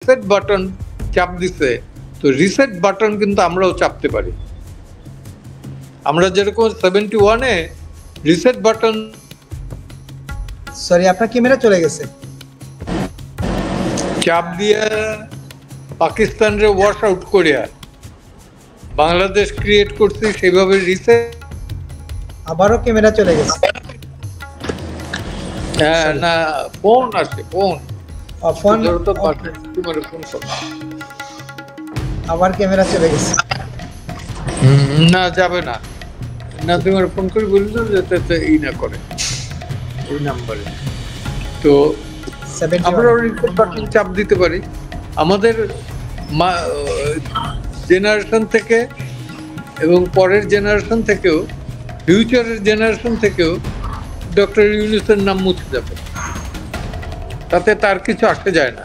Reset button চাপ দিছে, তো রিসেট বাটন কিন্তু আমরাও চাপতে পারি। আমরা যেরকম 71-এ রিসেট বাটন, সরি আপনার ক্যামেরা চলে গেছে, চাপ দিয়ে পাকিস্তানরে ওয়াশ আউট করিয়া বাংলাদেশ ক্রিয়েট করছি, সেভাবে রিসেট। আবারও ক্যামেরা চলে গেছে। হ্যাঁ না, ফোন আসে, ফোন ফোন তো ফোন করো। আবার ক্যামেরা চলে গেছে। না যাবে না, না তোমার ফোন করে বললো যাতে ই না করে এই নাম্বারে। তো আমরা রিসেট বাটন চাপ দিতে পারি। আমাদের জেনারেশন থেকে এবং পরের জেনারেশন থেকেও, ফিউচারের জেনারেশন থেকেও ডক্টর ইউনূসের নাম মুছে যাবে, তাতে তার কিছু আসে যায় না।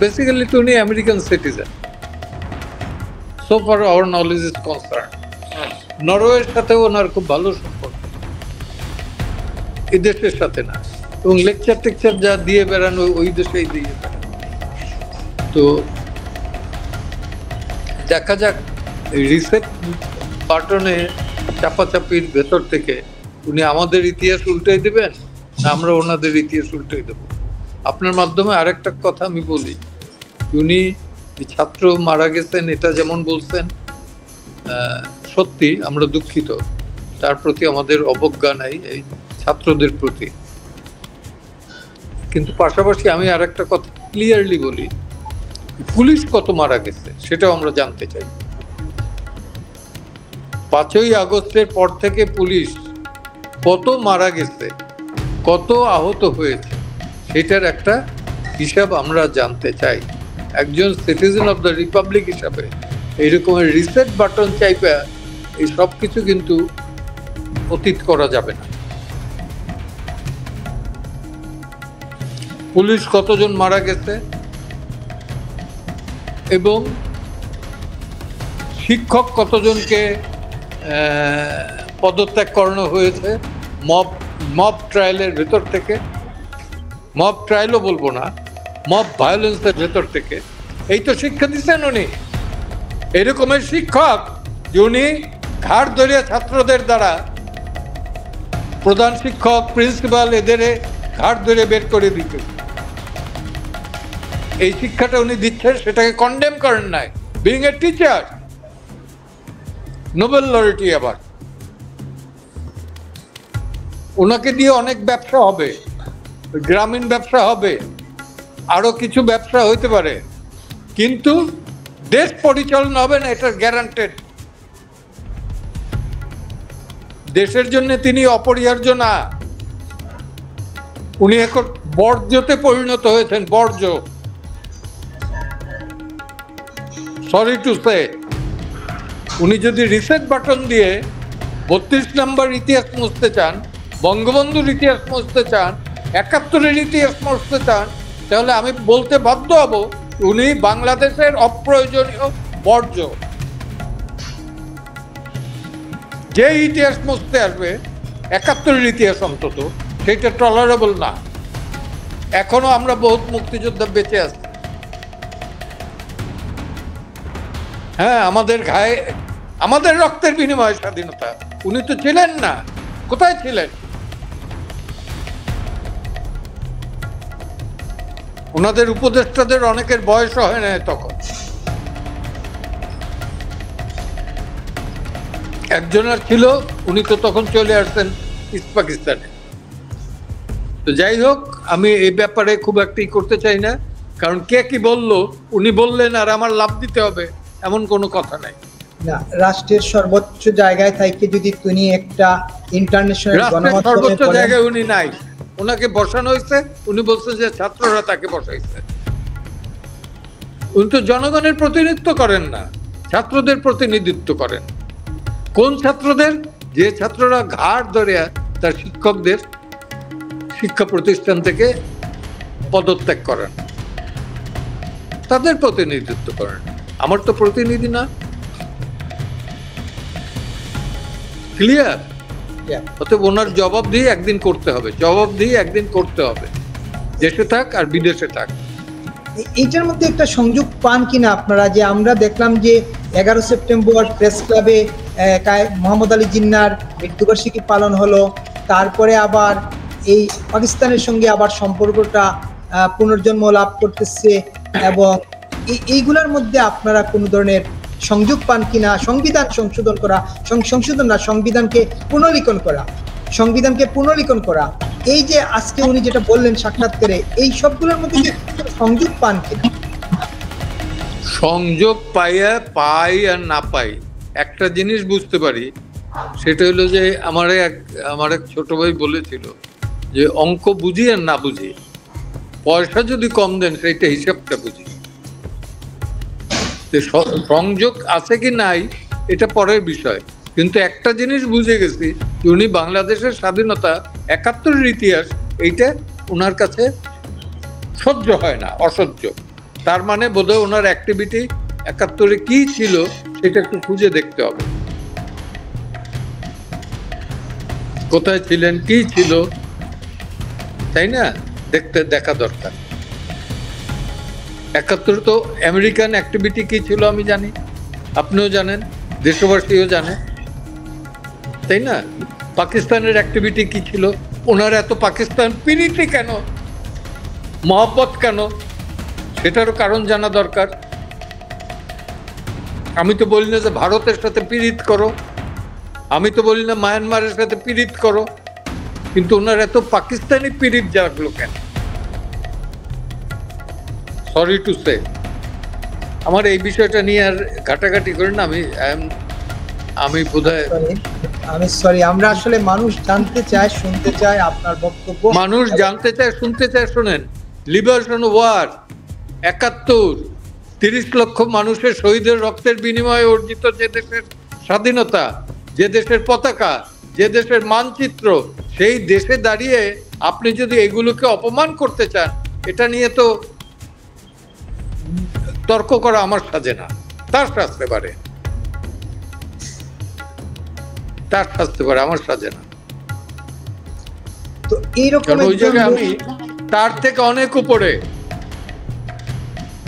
বেসিক্যালি তো উনি American citizen, so far hour knowledge is concern. নরওয়ের সাথেও ওনার খুব ভালো সম্পর্ক, এই দেশের সাথে না। এবং লেকচার টেকচার যা দিয়ে বেড়ানো ওই দেশেই দিয়ে বেড়ানো। তো দেখা যাক রিসেট বাটনে চাপাচাপির ভেতর থেকে উনি আমাদের ইতিহাস উল্টাই দেবেন না আমরা ওনাদের ইতিহাস উল্টাই দেব। আপনার মাধ্যমে আরেকটা কথা আমি বলি, উনি ছাত্র মারা গেছেন এটা যেমন বলছেন, সত্যি আমরা দুঃখিত, তার প্রতি আমাদের অবজ্ঞা নাই এই ছাত্রদের প্রতি। কিন্তু পাশাপাশি আমি আরেকটা কথা ক্লিয়ারলি বলি, পুলিশ কত মারা গেছে সেটাও আমরা জানতে চাই। 5ই আগস্টের পর থেকে পুলিশ কত মারা গেছে, কত আহত হয়েছে, সেটার একটা হিসাব আমরা জানতে চাই। একজন সিটিজেন অফ দ্য রিপাবলিক হিসাবে এইরকমের রিসেট বাটন চাইবে এই সব কিছু কিন্তু অতীত করা যাবে না। পুলিশ কতজন মারা গেছে এবং শিক্ষক কতজনকে পদত্যাগ করানো হয়েছে মব ট্রায়ালের ভেতর থেকে, মব ট্রায়ালও বলবো না, মব ভায়োলেন্সের ভেতর থেকে। এই তো শিক্ষা দিচ্ছেন উনি। এরকমের শিক্ষক যে উনি ঘাড় ধরিয়া ছাত্রদের দ্বারা, প্রধান শিক্ষক, প্রিন্সিপাল, এদের ঘাড় ধরে বের করে দিতে, এই শিক্ষাটা উনি দিচ্ছেন, সেটাকে কন্ডেম করেন নাই। বিং এ টিচার, নোবেল লরেটি, আবার ওনাকে দিয়ে অনেক ব্যবসা হবে, গ্রামীণ ব্যবসা হবে, আরো কিছু ব্যবসা হইতে পারে, কিন্তু দেশ পরিচালনা হবে না, এটা গ্যারান্টেড। দেশের জন্য তিনি অপরিহার্য না, উনি এখন বর্জ্যতে পরিণত হয়েছেন, বর্জ্য। সরি টু সে, উনি যদি রিসেট বাটন দিয়ে 32 নম্বর ইতিহাস মুছতে চান, বঙ্গবন্ধুর ইতিহাস মুছতে চান, 71-এর ইতিহাস মুছতে চান, তাহলে আমি বলতে বাধ্য হব উনি বাংলাদেশের অপ্রয়োজনীয় বর্জ্য। যে ইতিহাস মুছতে আসবে 71-এর ইতিহাস অন্তত, সেটা টলারেবল না। এখনো আমরা বহুত মুক্তিযোদ্ধা বেঁচে আছি। হ্যাঁ, আমাদের গায়ে, আমাদের রক্তের বিনিময়ে স্বাধীনতা। উনি তো ছিলেন না, কোথায় ছিলেন? ওনাদের উপদেষ্টাদের অনেকের বয়স হয় না তখন। একজনের ছিল, উনি তো তখন চলে আসছেন ইস্ট পাকিস্তানে। তো যাই হোক, আমি এই ব্যাপারে খুব একটাই করতে চাই না, কারণ কে কি বললো, উনি বললেন আর আমার লাভ দিতে হবে এমন কোনো কথা নাই। না, রাষ্ট্রের সর্বোচ্চ জায়গায় থাইকে যদি তিনি একটা ইন্টারন্যাশনাল গণমাধ্যমে সর্বোচ্চ জায়গায় উনি নাই, ওনাকে বসানো হয়েছে, উনি বলছে যে ছাত্ররা তাকে বসাইছে। উনি তো জনগণের প্রতিনিধিত্ব করেন না, ছাত্রদের প্রতিনিধিত্ব করেন। কোন ছাত্রদের? যে ছাত্ররা ঘাড় ধরে তার শিক্ষকদের শিক্ষা প্রতিষ্ঠান থেকে পদত্যাগ করেন, তাদের প্রতিনিধিত্ব করেন। আমার তো প্রতিনিধি না। ক্লিয়ার? অতএব ওনার জবাবদিহি একদিন করতে হবে, জবাবদিহি একদিন করতে হবে, দেশে থাক আর বিদেশে থাক। এইটার মধ্যে একটা সংযোগ পান কিনা আপনারা, যে আমরা দেখলাম যে 11 সেপ্টেম্বর প্রেস ক্লাবে মোহাম্মদ আলী জিন্নাহর মৃত্যুবার্ষিকী পালন হলো, তারপরে আবার এই পাকিস্তানের সঙ্গে আবার সম্পর্কটা পুনর্জন্ম লাভ করতেছে, এবং এইগুলোর মধ্যে আপনারা কোনো ধরনের সংযোগ পান কিনা? সংবিধান সংশোধন করা, সংশোধন না, সংবিধানকে পুনর্লিখন করা, এই যে আজকে উনি যেটা বললেন সাক্ষাৎকারে, এই সবগুলোর মধ্যে কি সংযোগ পান কিনা? সংযোগ পাই আর না পাই, একটা জিনিস বুঝতে পারি, সেটা হলো যে আমার এক ছোট ভাই বলেছিল যে অঙ্ক বুঝি আর না বুঝি, পয়সা যদি কম দেন সেইটা হিসাবটা বুঝি। সংযোগ আছে কি নাই এটা পরের বিষয়, কিন্তু একটা জিনিস বুঝে গেছি যে উনি বাংলাদেশের স্বাধীনতা, 71-এর ইতিহাস, এইটা ওনার কাছে সহ্য হয় না, অসহ্য। তার মানে বোধহয় ওনার অ্যাক্টিভিটি 71-এ কি ছিল সেটা একটু খুঁজে দেখতে হবে, কোথায় ছিলেন, কি ছিল, তাই না? দেখা দরকার। 71 তো আমেরিকান অ্যাক্টিভিটি কি ছিল আমি জানি, আপনিও জানেন, দেশবাসীও জানে, তাই না? পাকিস্তানের অ্যাক্টিভিটি কি ছিল, ওনার এত পাকিস্তান পিরিতি কেন, মহব্বত কেন, সেটারও কারণ জানা দরকার। আমি তো বলি না যে ভারতের সাথে পিরিত করো, আমি তো বলি না মায়ানমারের সাথে পিরিত করো, কিন্তু ওনার এত পাকিস্তানি পিরিত জাগলো কেন? সরি টু সে, আমার এই বিষয়টা নিয়ে আর ঘাটাঘাটি করি না। আমি বোধহয় আমরা আসলে মানুষ জানতে চায়, শুনতে চায় আপনার বক্তব্য, মানুষ জানতে চায়, শুনতে চায়। শোনেন, লিবারেশন ওয়ার 71, 30 লক্ষ মানুষের শহীদের রক্তের বিনিময়ে অর্জিত যে দেশের স্বাধীনতা, যে দেশের পতাকা, যে দেশের মানচিত্র, সেই দেশে দাঁড়িয়ে আপনি যদি এগুলোকে অপমান করতে চান, এটা নিয়ে তো তর্ক করা আমার সাজে না। তার শাস্তে পারে, আমার সাজে না। তো এইরকম ওই জায়গায় আমি তার থেকে অনেক উপরে,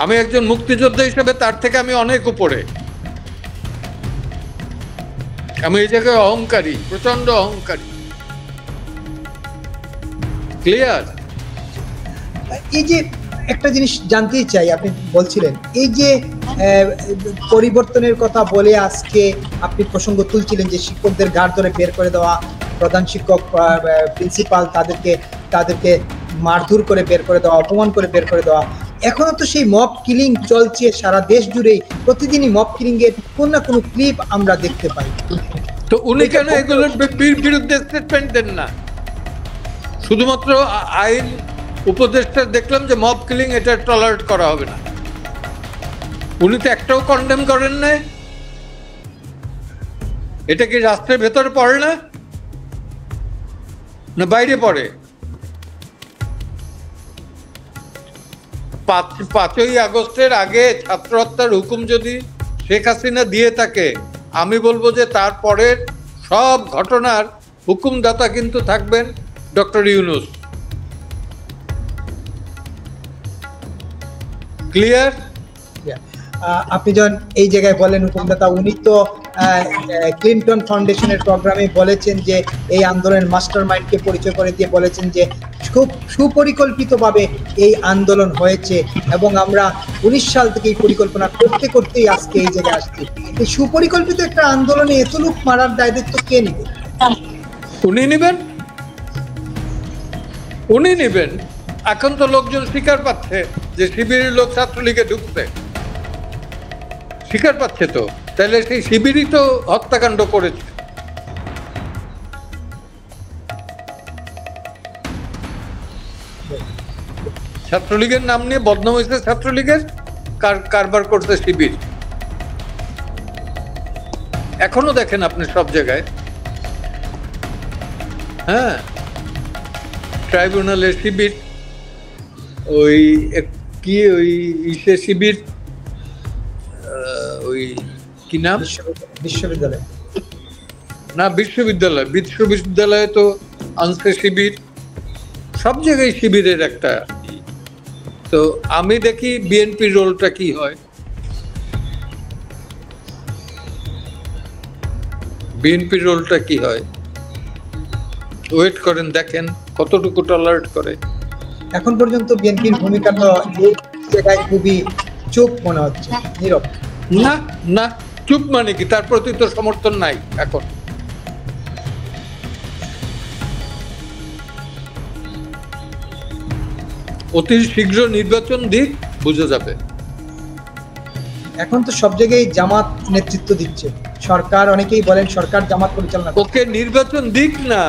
আমি একজন মুক্তিযোদ্ধা হিসেবে তার থেকে আমি অনেক উপরে। আমি এই জায়গায় অহংকারী, প্রচন্ড অহংকারী। ক্লিয়ার? এই যে একটা জিনিস জানতেই চাই, আপনি বলছিলেন এই যে পরিবর্তনের কথা বলে আজকে আপনি প্রসঙ্গ তুলছিলেন যে শিক্ষকদের ঘাড় ধরে বের করে দেওয়া, প্রধান শিক্ষক, প্রিন্সিপাল, তাদেরকে মারধর করে বের করে দেওয়া, অপমান করে বের করে দেওয়া। এখনো তো সেই মব কিলিং চলছে সারা দেশ জুড়েই, প্রতিদিনই মব কিলিং এর কোন না কোনো ক্লিপ আমরা দেখতে পাই। তো উনি কেন এগুলোর বিরুদ্ধে স্টেটমেন্ট দেন না? শুধুমাত্র আইন উপদেষ্টা দেখলাম যে মব কিলিং এটা টলারেট করা হবে না, উনি তো একটাও কন্ডেম করেন না। এটা কি রাষ্ট্রের ভেতরে পড়ে না, না বাইরে পড়ে? 5ই আগস্টের আগে ছাত্র হত্যার হুকুম যদি শেখ হাসিনা দিয়ে থাকে, আমি বলবো যে তারপরের সব ঘটনার হুকুমদাতা কিন্তু থাকবেন ডক্টর ইউনূস। ক্লিয়ার? আপনি যখন এই জায়গায় বলেন হুকুমদাতা, উনি তো ক্লিনটন ফাউন্ডেশনের প্রোগ্রামে বলেছেন যে এই আন্দোলনের মাস্টার মাইন্ডকে পরিচয় করে দিয়ে বলেছেন যে খুব সুপরিকল্পিতভাবে এই আন্দোলন হয়েছে, এবং আমরা 19 সাল থেকে এই পরিকল্পনা করতে করতেই আজকে এই জায়গায় আসছি। এই সুপরিকল্পিত একটা আন্দোলনে এত লোক মারার দায়িত্ব কে নেবে? উনি নেবেন। এখন তো লোকজন স্বীকার পাচ্ছে যে শিবিরের লোক ছাত্রলীগে ঢুকছে, স্বীকার পাচ্ছে। তো তাহলে সেই শিবিরই তো হত্যাকাণ্ড করেছে। ছাত্রলীগের নাম নিয়ে বদনাম হয়েছে, ছাত্রলীগের কারবার করছে শিবির। এখনো দেখেন আপনি সব জায়গায়, হ্যাঁ, ট্রাইব্যুনালের শিবির, ওই কি ওই ইসে শিবির, ওই কি নাম, বিশ্ববিদ্যালয় না বিশ্ববিদ্যালয়ে তো আনছে শিবির। সব জায়গায় শিবিরের একটা। তো আমি দেখি বিএনপির রোলটা কি হয়। বিএনপির রোলটা কি হয়, ওয়েট করেন, দেখেন কতটুকু টলারেট করে। এখন পর্যন্ত বিএনপির ভূমিকা তো এই জায়গায় খুবই চুপ মনে হচ্ছে, নীরব। না না, চুপ মানে কি, তার প্রতি তো সমর্থন নাই এখন। অতি শীঘ্র নির্বাচন দিক, বুঝে যাবে। এখন তো সব জায়গায় জামাত নেতৃত্ব দিচ্ছে সরকার, অনেকেই বলেন সরকার জামাত পরিচালনা করে। ওকে নির্বাচন দিক না,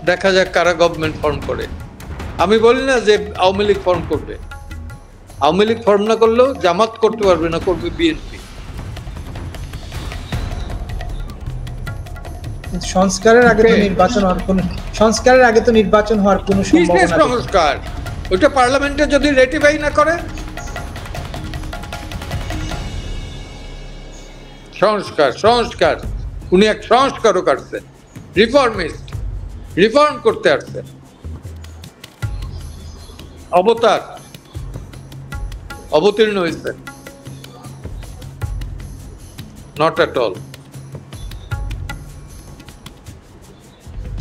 দেখা যাক কারা গভর্নমেন্ট ফর্ম করে। আমি বলি না যে আওয়ামী লীগ ফর্ম করবে, আওয়ামী লীগ ফর্ম না করলেও জামাত করতে পারবে না, করবে বিএনপি। কিন্তু সংস্কারের আগে তো নির্বাচন হওয়ার কোনো সংস্কারের আগে তো নির্বাচন হওয়ার কোনো সম্ভাবনা নেই। সংস্কার ওইটা পার্লামেন্টে যদি রেটিফাই না করে, সংস্কার সংস্কার উনি এক সংস্কারক আসছেন, রিফর্মিস্ট, রিফর্ম করতে আসছেন, অবতার অবতীর্ণ হয়েছেন, নট অ্যাট অল।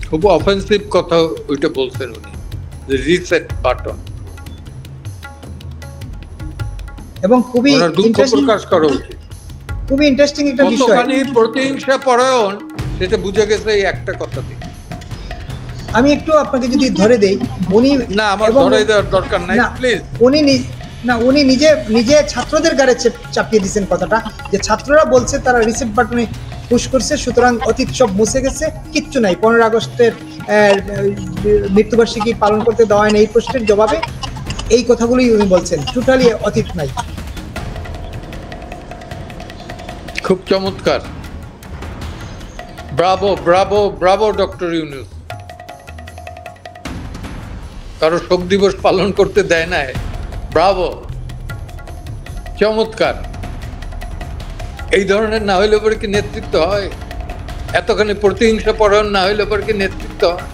খুব অফেন্সিভ কথা ওইটা বলছেন উনি, রিসেট বাটন। এবং খুবই ওনার দুঃখ প্রকাশ করা উচিত। খুবই ইন্টারেস্টিং একটা বিষয়, কতখানি প্রতিহিংসা পরায়ণ সেটা বুঝে গেছে এই একটা কথা থেকে। আমি একটু আপনাকে যদি ধরে দেই, উনি না, আমার ধরে দেওয়ার দরকার নাই, প্লিজ। উনি নিজে ছাত্রদের গাড়ে চাপিয়ে দিয়েছেন কথাটা, যে ছাত্ররা বলছে তারা রিসেট বাটনে পুশ করছে, সুতরাং অতীত সব মুছে গেছে, কিচ্ছু নাই। 15 আগস্টের মৃত্যুবার্ষিকী পালন করতে দেওয়া হয় না, এই প্রশ্নের জবাবে এই কথাগুলোই উনি বলছেন, টোটালি অতীত নাই। খুব চমৎকার, Bravo Bravo Bravo doctor Yunus. কারো শোক দিবস পালন করতে দেয় না, ব্রাভো, চমৎকার। এই ধরনের না হইলে পরে কি নেতৃত্ব হয়? এতখানি প্রতিহিংসা পরায়ণ না হইলে পরে কি নেতৃত্ব হয়?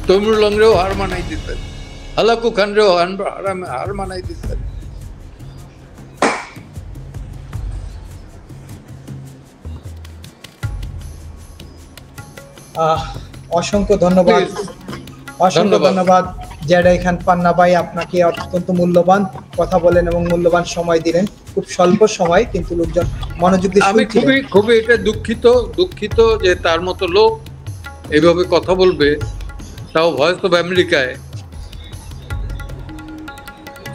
তৈমুর লংরেও হার মানাই দিতেন, হালাকু খানরেও হার মানাই দিতেন। অসংখ্য ধন্যবাদ, অসংখ্য ধন্যবাদ জেডাই খান পান্না ভাই, আপনাকে অত্যন্ত মূল্যবান কথা বলেন এবং মূল্যবান সময় দিলেন, খুব স্বল্প সময় কিন্তু লোকজন মনোযোগ দিয়ে আমি শুনছিলেন। খুবই এটা দুঃখিত যে তার মতো লোক এইভাবে কথা বলবে, তাও ভয়েস অফ আমেরিকায়,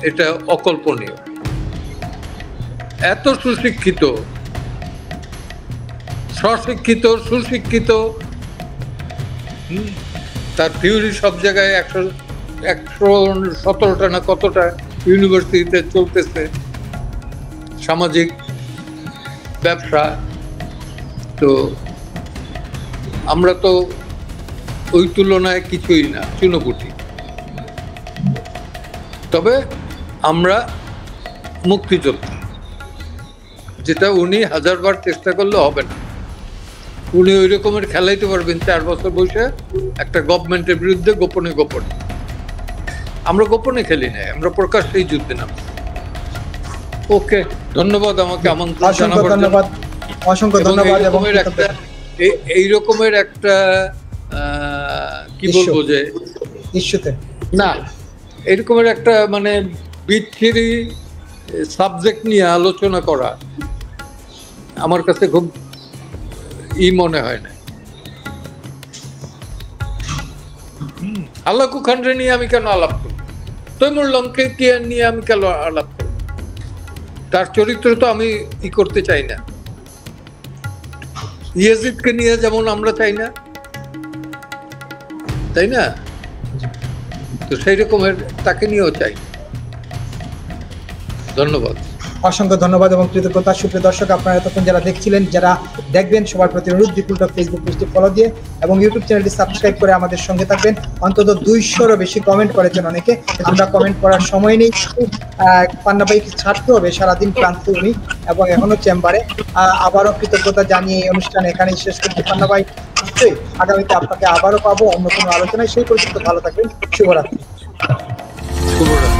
এটা অকল্পনীয়। এত সুশিক্ষিত, স্বশিক্ষিত, সুশিক্ষিত, তার থিওরি সব জায়গায় 117টা না কতটা ইউনিভার্সিটিতে চলতেছে, সামাজিক ব্যবসা। তো আমরা তো ওই তুলনায় কিছুই না, চুনোপুটি। তবে আমরা মুক্তিযোদ্ধা, যেটা উনি 1000বার চেষ্টা করলে হবে না। উনি ওই রকমের খেলাইতে পারবেন 4 বছর বসে একটা গভর্নমেন্টের বিরুদ্ধে গোপনে গোপনে। আমরা গোপনে খেলি না, আমরা প্রকাশ্যেই যুদ্ধে নামছি। ওকে, ধন্যবাদ আমাকে আমন্ত্রণ জানাবার জন্য। অসংখ্য ধন্যবাদ। এবং এই রকমের একটা কি বলবো, যে ইস্যুতে না, এরকমের একটা মানে বিচ্ছিরি সাবজেক্ট নিয়ে আলোচনা করা আমার কাছে খুব মনে হয় না। হালাকু খানরে নিয়ে আমি কেন আলাপ করব? তৈমুর লংকে নিয়ে আমি কেন আলাপ করব? তার চরিত্র তো আমি করতে চাই না। ইয়াজিদকে নিয়ে যেমন আমরা চাই না, তাই না? তো সেই রকমের তাকে নিয়েও চাই। ধন্যবাদ, অসংখ্য ধন্যবাদ এবং কৃতজ্ঞতা। সুপ্রিয় দর্শক, আপনারা এতক্ষণ যারা দেখছিলেন, যারা দেখবেন, সবার প্রতি অনুরোধ, বিপুল টক ফেসবুক পেজটি ফলো দিয়ে এবং ইউটিউব চ্যানেলটি সাবস্ক্রাইব করে আমাদের সঙ্গে থাকবেন। অন্তত 200-রও বেশি কমেন্ট করেছেন অনেকে, আমরা কমেন্ট করার সময় নেই। পান্না ভাইকে ছাড়তে হবে, সারাদিন ক্লান্ত উনি এবং এখনো চেম্বারে। আবারও কৃতজ্ঞতা জানিয়ে এই অনুষ্ঠান এখানেই শেষ করছি। পান্না ভাই, নিশ্চয়ই আগামীতে আপনাকে আবারও পাবো অন্য কোনো আলোচনায়। সেই পর্যন্ত ভালো থাকবেন, শুভরাত্রি। শুভরাত্রি।